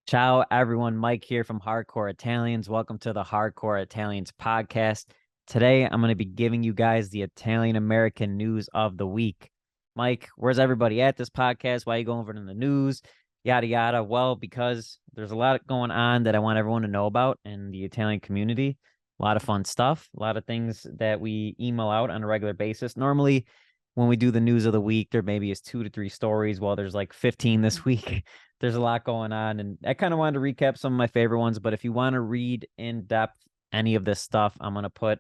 Ciao, everyone. Mike here from Hardcore Italians. Welcome to the Hardcore Italians podcast. Today, I'm going to be giving you guys the Italian American news of the week. Mike, where's everybody at this podcast? Why are you going over to the news? Yada, yada. Well, because there's a lot going on that I want everyone to know about in the Italian community. A lot of fun stuff, a lot of things that we email out on a regular basis. Normally, when we do the news of the week, there maybe is 2 to 3 stories. Well, there's like 15 this week. There's a lot going on, and I kind of wanted to recap some of my favorite ones. But if you want to read in depth any of this stuff, I'm going to put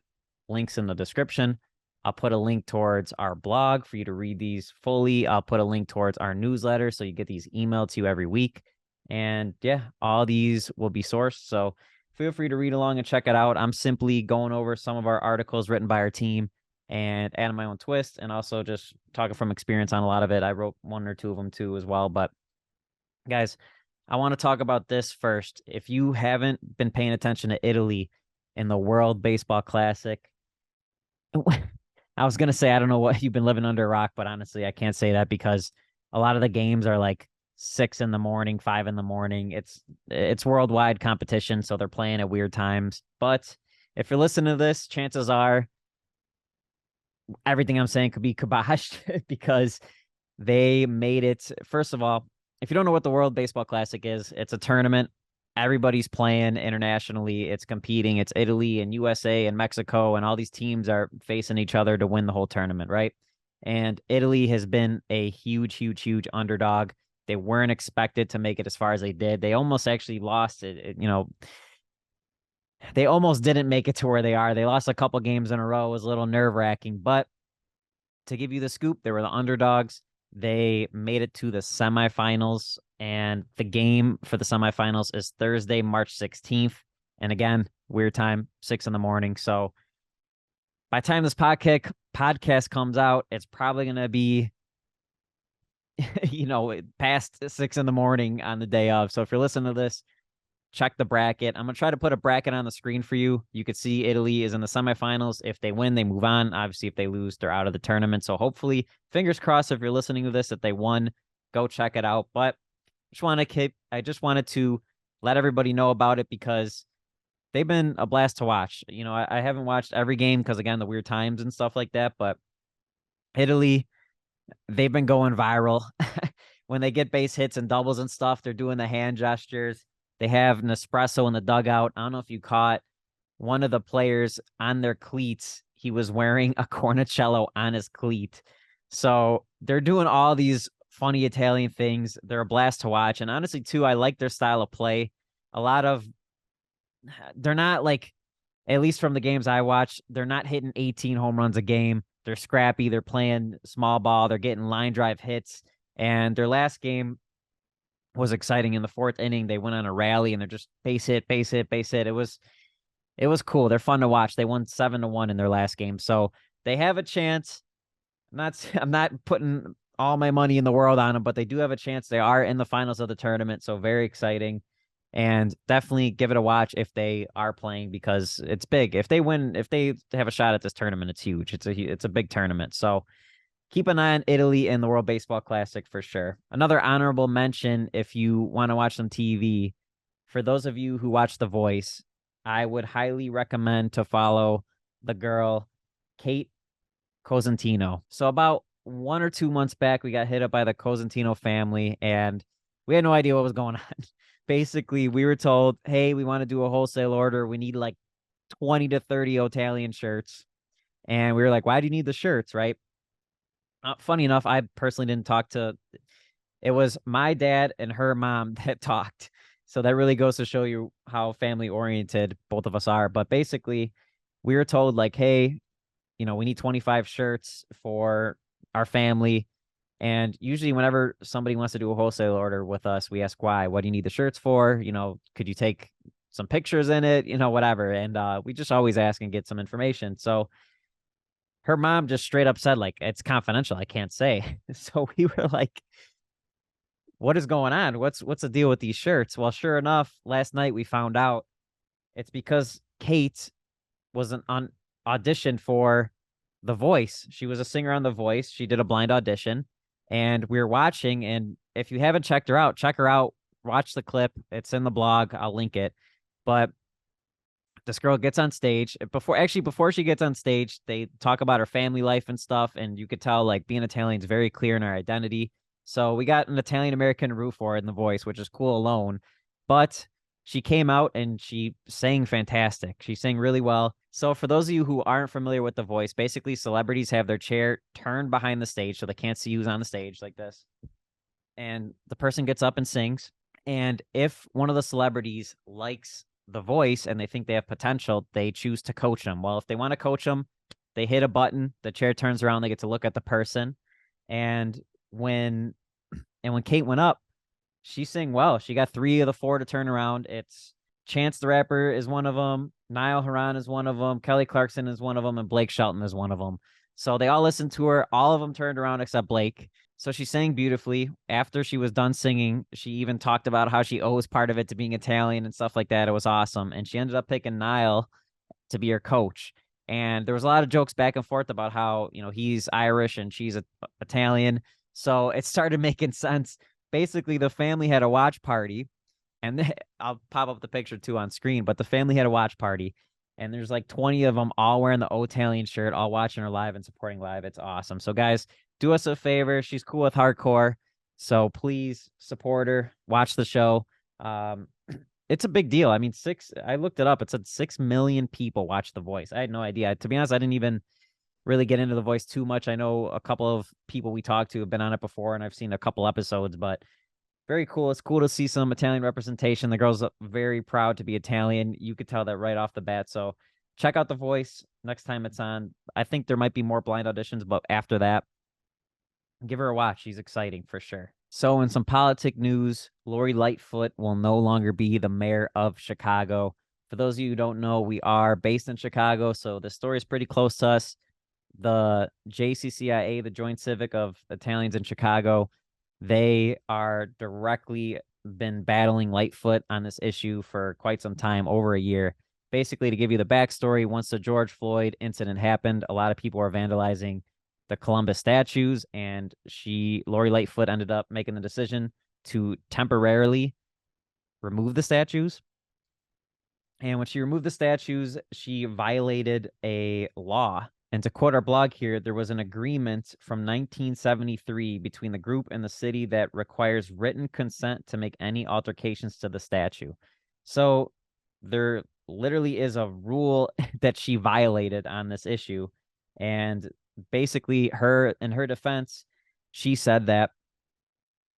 links in the description. I'll put a link towards our blog for you to read these fully. I'll put a link towards our newsletter so you get these emailed to you every week. And yeah, all these will be sourced. So feel free to read along and check it out. I'm simply going over some of our articles written by our team and adding my own twist, and also just talking from experience on a lot of it. I wrote 1 or 2 of them too as well. But guys, I want to talk about this first. If you haven't been paying attention to Italy in the World Baseball Classic, I was going to say, I don't know what you've been living under a rock, but honestly, I can't say that because a lot of the games are like 6 in the morning, 5 in the morning. It's worldwide competition, so they're playing at weird times. But if you're listening to this, chances are everything I'm saying could be kiboshed because they made it. First of all, if you don't know what the World Baseball Classic is, it's a tournament. Everybody's playing internationally. It's competing. It's Italy and USA and Mexico, and all these teams are facing each other to win the whole tournament, right? And Italy has been a huge, huge, huge underdog. They weren't expected to make it as far as they did. They almost actually lost it. They almost didn't make it to where they are. They lost a couple games in a row. It was a little nerve-wracking, but to give you the scoop, they were the underdogs. They made it to the semifinals, and the game for the semifinals is Thursday, March 16th. And again, weird time, 6 in the morning. So by the time this podcast comes out, it's probably going to be, past 6 in the morning on the day of. So if you're listening to this, check the bracket. I'm going to try to put a bracket on the screen for you. You could see Italy is in the semifinals. If they win, they move on. Obviously, if they lose, they're out of the tournament. So hopefully, fingers crossed, if you're listening to this, that they won, go check it out. But I just wanted to let everybody know about it because they've been a blast to watch. I haven't watched every game because, again, the weird times and stuff like that. But Italy, they've been going viral. When they get base hits and doubles and stuff, they're doing the hand gestures. They have Nespresso in the dugout. I don't know if you caught one of the players on their cleats. He was wearing a cornicello on his cleat. So they're doing all these funny Italian things. They're a blast to watch. And honestly, too, I like their style of play. They're not like, at least from the games I watch, they're not hitting 18 home runs a game. They're scrappy. They're playing small ball. They're getting line drive hits. And their last game was exciting. In the 4th inning, they went on a rally and they're just base hit, base hit, base hit. It was cool. They're fun to watch. They won 7-1 in their last game. So they have a chance. I'm not putting all my money in the world on them, but they do have a chance. They are in the finals of the tournament. So very exciting. And definitely give it a watch if they are playing because it's big. If they win, if they have a shot at this tournament, it's huge. It's a big tournament. So keep an eye on Italy and the World Baseball Classic for sure. Another honorable mention, if you want to watch some TV, for those of you who watch The Voice, I would highly recommend to follow the girl, Kate Cosentino. So about 1 or 2 months back, we got hit up by the Cosentino family, and we had no idea what was going on. Basically, we were told, hey, we want to do a wholesale order. We need like 20 to 30 Italian shirts. And we were like, why do you need the shirts, right? Funny enough, I personally didn't talk to. It was my dad and her mom that talked. So that really goes to show you how family oriented both of us are. But basically, we were told like, hey, we need 25 shirts for our family. And usually whenever somebody wants to do a wholesale order with us, we ask why. What do you need the shirts for? Could you take some pictures in it? Whatever. And we just always ask and get some information. So her mom just straight up said, like, it's confidential. I can't say. So we were like, what is going on? What's the deal with these shirts? Well, sure enough, last night we found out it's because Kate was on audition for The Voice. She was a singer on The Voice. She did a blind audition, and we were watching. And if you haven't checked her out, check her out watch the clip. It's in the blog. I'll link it. But this girl gets on stage. Before she gets on stage, they talk about her family life and stuff, and you could tell like being Italian is very clear in our identity. So we got an Italian American root for it in the voice, which is cool alone. But she came out and she sang fantastic. She sang really well. So for those of you who aren't familiar with the voice, basically celebrities have their chair turned behind the stage so they can't see who's on the stage like this. And the person gets up and sings. And if one of the celebrities likes the voice and they think they have potential, they choose to coach them. Well, if they want to coach them, they hit a button, the chair turns around, they get to look at the person. And when Kate went up, she sang well. She got 3 of the 4 to turn around. It's Chance the Rapper is one of them, Niall Horan is one of them, Kelly Clarkson is one of them, and Blake Shelton is one of them. So they all listened to her. All of them turned around except Blake. So she sang beautifully. After she was done singing, she even talked about how she owes part of it to being Italian and stuff like that. It was awesome. And she ended up picking Niall to be her coach. And there was a lot of jokes back and forth about how, he's Irish and she's Italian. So it started making sense. Basically, the family had a watch party, and I'll pop up the picture too on screen, but the family had a watch party, and there's like 20 of them all wearing the Italian shirt, all watching her live and supporting live. It's awesome. So guys, do us a favor. She's cool with hardcore. So please support her, watch the show. It's a big deal. I mean, I looked it up. It said 6 million people watch The Voice. I had no idea. To be honest, I didn't even really get into The Voice too much. I know a couple of people we talked to have been on it before, and I've seen a couple episodes, but very cool. It's cool to see some Italian representation. The girl's very proud to be Italian. You could tell that right off the bat. So check out The Voice next time it's on. I think there might be more blind auditions, but after that, give her a watch. She's exciting for sure. So in some politic news, Lori Lightfoot will no longer be the mayor of Chicago. For those of you who don't know, we are based in Chicago, so the story is pretty close to us. The JCCIA, the Joint Civic of Italians in Chicago, they are directly been battling Lightfoot on this issue for quite some time, over a year. Basically, to give you the backstory, once the George Floyd incident happened, a lot of people were vandalizing the Columbus statues, and Lori Lightfoot ended up making the decision to temporarily remove the statues. And when she removed the statues, she violated a law. And to quote our blog here, there was an agreement from 1973 between the group and the city that requires written consent to make any altercations to the statue. So there literally is a rule that she violated on this issue. And basically, in her defense, she said that,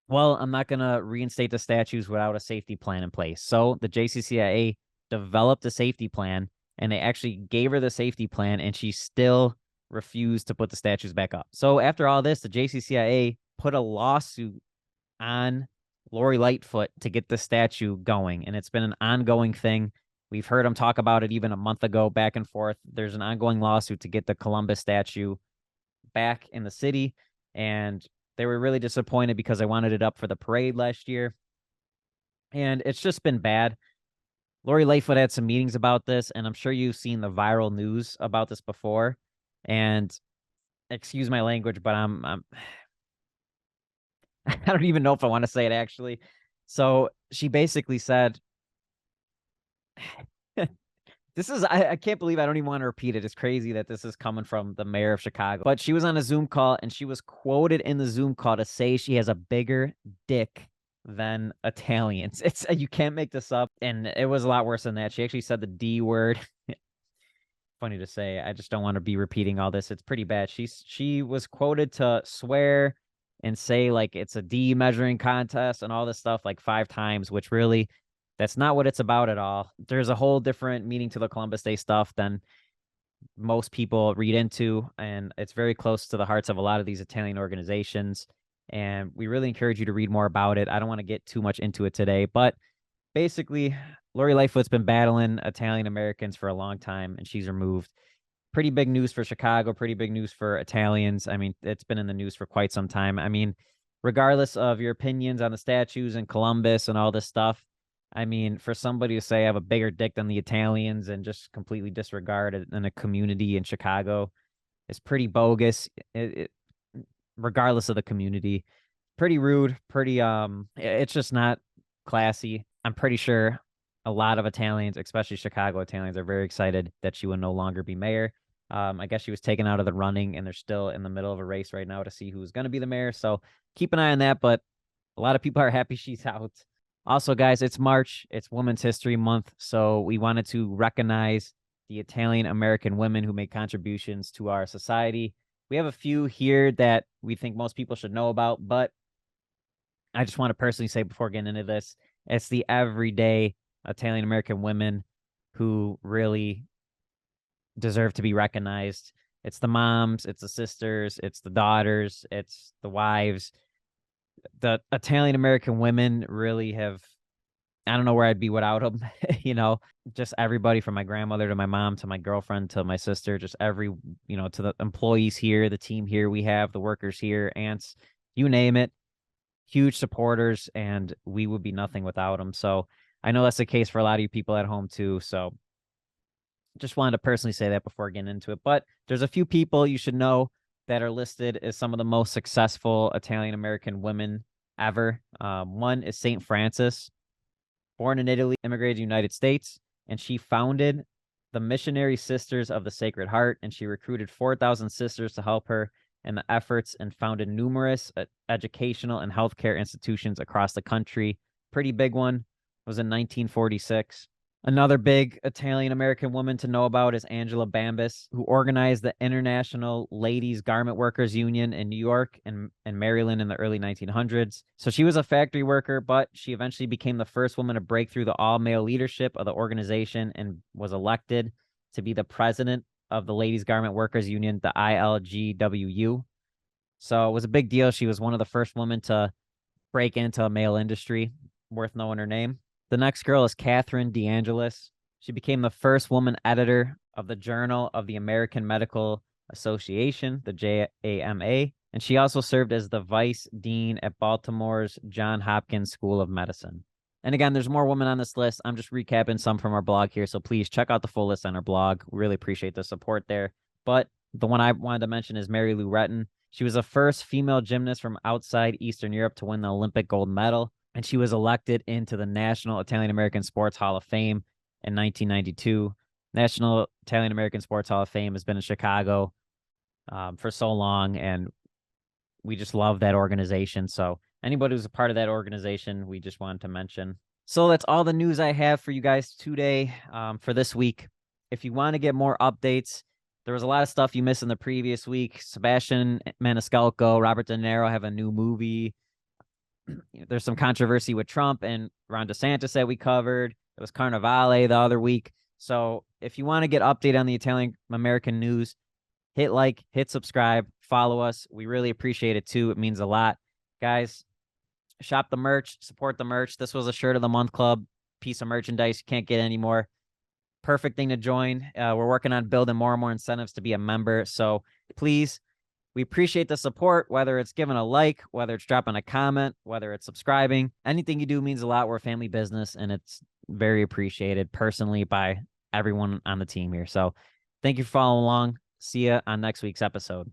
well, I'm not going to reinstate the statues without a safety plan in place. So the JCCIA developed a safety plan, and they actually gave her the safety plan, and she still refused to put the statues back up. So after all this, the JCCIA put a lawsuit on Lori Lightfoot to get the statue going, and it's been an ongoing thing. We've heard them talk about it even a month ago, back and forth. There's an ongoing lawsuit to get the Columbus statue back in the city, and they were really disappointed because they wanted it up for the parade last year, and it's just been bad. Lori Lightfoot had some meetings about this, and I'm sure you've seen the viral news about this before. And excuse my language, but I'm I don't even know if I want to say it actually. So she basically said, I can't believe I don't even want to repeat it. It's crazy that this is coming from the mayor of Chicago. But she was on a Zoom call, and she was quoted in the Zoom call to say she has a bigger dick than Italians. You can't make this up. And it was a lot worse than that. She actually said the D word. Funny to say. I just don't want to be repeating all this. It's pretty bad. She was quoted to swear and say like it's a D measuring contest and all this stuff like 5 times, which really, that's not what it's about at all. There's a whole different meaning to the Columbus Day stuff than most people read into, and it's very close to the hearts of a lot of these Italian organizations. And we really encourage you to read more about it. I don't want to get too much into it today, but basically, Lori Lightfoot's been battling Italian Americans for a long time, and she's removed. Pretty big news for Chicago, pretty big news for Italians. I mean, it's been in the news for quite some time. I mean, regardless of your opinions on the statues and Columbus and all this stuff, I mean, for somebody to say I have a bigger dick than the Italians and just completely disregard it in a community in Chicago is pretty bogus. Regardless of the community, pretty rude, pretty it's just not classy. I'm pretty sure a lot of Italians, especially Chicago Italians, are very excited that she will no longer be mayor. I guess she was taken out of the running, and they're still in the middle of a race right now to see who's going to be the mayor. So keep an eye on that. But a lot of people are happy she's out. Also, guys, it's March. It's Women's History Month. So we wanted to recognize the Italian American women who made contributions to our society. We have a few here that we think most people should know about, but I just want to personally say before getting into this, it's the everyday Italian American women who really deserve to be recognized. It's the moms, it's the sisters, it's the daughters, it's the wives. The Italian American women really have, I don't know where I'd be without them. Just everybody from my grandmother to my mom to my girlfriend to my sister, just every, to the employees here, the team here we have, the workers here, aunts, you name it, huge supporters, and we would be nothing without them. So I know that's the case for a lot of you people at home too. So just wanted to personally say that before getting into it. But there's a few people you should know that are listed as some of the most successful Italian American women ever. One is St. Francis, born in Italy, immigrated to the United States, and she founded the Missionary Sisters of the Sacred Heart, and she recruited 4,000 sisters to help her in the efforts and founded numerous educational and healthcare institutions across the country. Pretty big one was in 1946. Another big Italian American woman to know about is Angela Bambis, who organized the International Ladies Garment Workers Union in New York and Maryland in the early 1900s. So she was a factory worker, but she eventually became the first woman to break through the all-male leadership of the organization and was elected to be the president of the Ladies Garment Workers Union, the ILGWU. So it was a big deal. She was one of the first women to break into a male industry, worth knowing her name. The next girl is Catherine DeAngelis. She became the first woman editor of the Journal of the American Medical Association, the JAMA, and she also served as the vice dean at Baltimore's Johns Hopkins School of Medicine. And again, there's more women on this list. I'm just recapping some from our blog here, so please check out the full list on our blog. We really appreciate the support there. But the one I wanted to mention is Mary Lou Retton. She was the first female gymnast from outside Eastern Europe to win the Olympic gold medal, and she was elected into the National Italian American Sports Hall of Fame in 1992. National Italian American Sports Hall of Fame has been in Chicago for so long, and we just love that organization. So anybody who's a part of that organization, we just wanted to mention. So that's all the news I have for you guys today for this week. If you want to get more updates, there was a lot of stuff you missed in the previous week. Sebastian Maniscalco, Robert De Niro have a new movie. There's some controversy with Trump and Ron DeSantis that we covered. It was Carnivale the other week. So if you want to get updated on the Italian American news, hit like, hit subscribe, follow us. We really appreciate it too. It means a lot. Guys, shop the merch, support the merch. This was a Shirt of the Month Club piece of merchandise. You can't get any more. Perfect thing to join. We're working on building more and more incentives to be a member. So please, we appreciate the support, whether it's giving a like, whether it's dropping a comment, whether it's subscribing. Anything you do means a lot. We're a family business, and it's very appreciated personally by everyone on the team here. So thank you for following along. See you on next week's episode.